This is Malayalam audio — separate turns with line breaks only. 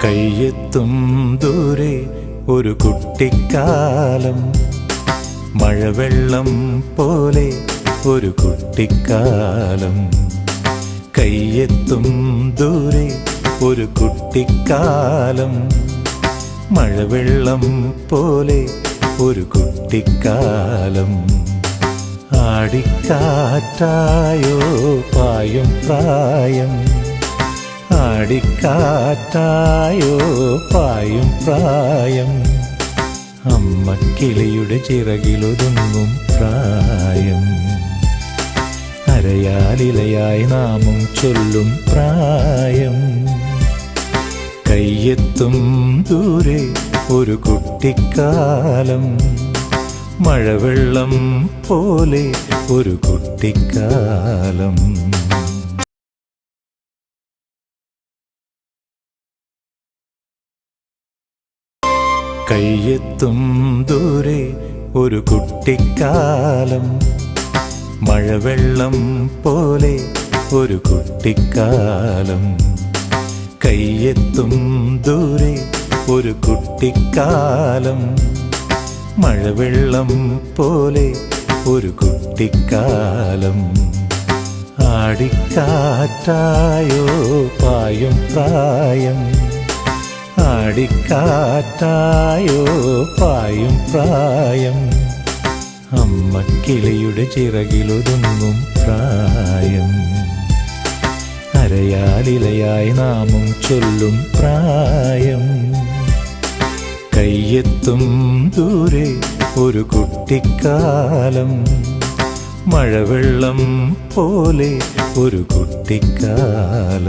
കയ്യെത്തും ദൂരെ ഒരു കുട്ടിക്കാലം, മഴവെള്ളം പോലെ ഒരു കുട്ടിക്കാലം. കയ്യെത്തും ദൂരെ ഒരു കുട്ടിക്കാലം, മഴവെള്ളം പോലെ ഒരു കുട്ടിക്കാലം. ആടിക്കാറ്റായോ പായും പ്രായം, ആടിക്കാറ്റായോ പായും പ്രായം. അമ്മക്കിളിയുടെ ചിറകിലൊതുങ്ങും പ്രായം, അരയാലിലയായി നാമം ചൊല്ലും പ്രായം. കയ്യെത്തും ദൂരെ ഒരു കുട്ടിക്കാലം, മഴവെള്ളം പോലെ ഒരു കുട്ടിക്കാലം. കയ്യെത്തും ദൂരെ ഒരു കുട്ടിക്കാലം, മഴവെള്ളം പോലെ ഒരു കുട്ടിക്കാലം. കയ്യെത്തും ദൂരെ ഒരു കുട്ടിക്കാലം, മഴവെള്ളം പോലെ ഒരു കുട്ടിക്കാലം. ആടിക്കാറ്റായോ പായും പ്രായം, ആടിക്കാറ്റായോ പായും പ്രായം. അമ്മക്കിളിയുടെ ചിറകിലൊതുങ്ങും പ്രായം, അരയാലിലയായി നാമം ചൊല്ലും പ്രായം. കയ്യെത്തും ദൂരെ ഒരു കുട്ടിക്കാലം, മഴവെള്ളം പോലെ ഒരു കുട്ടിക്കാലം.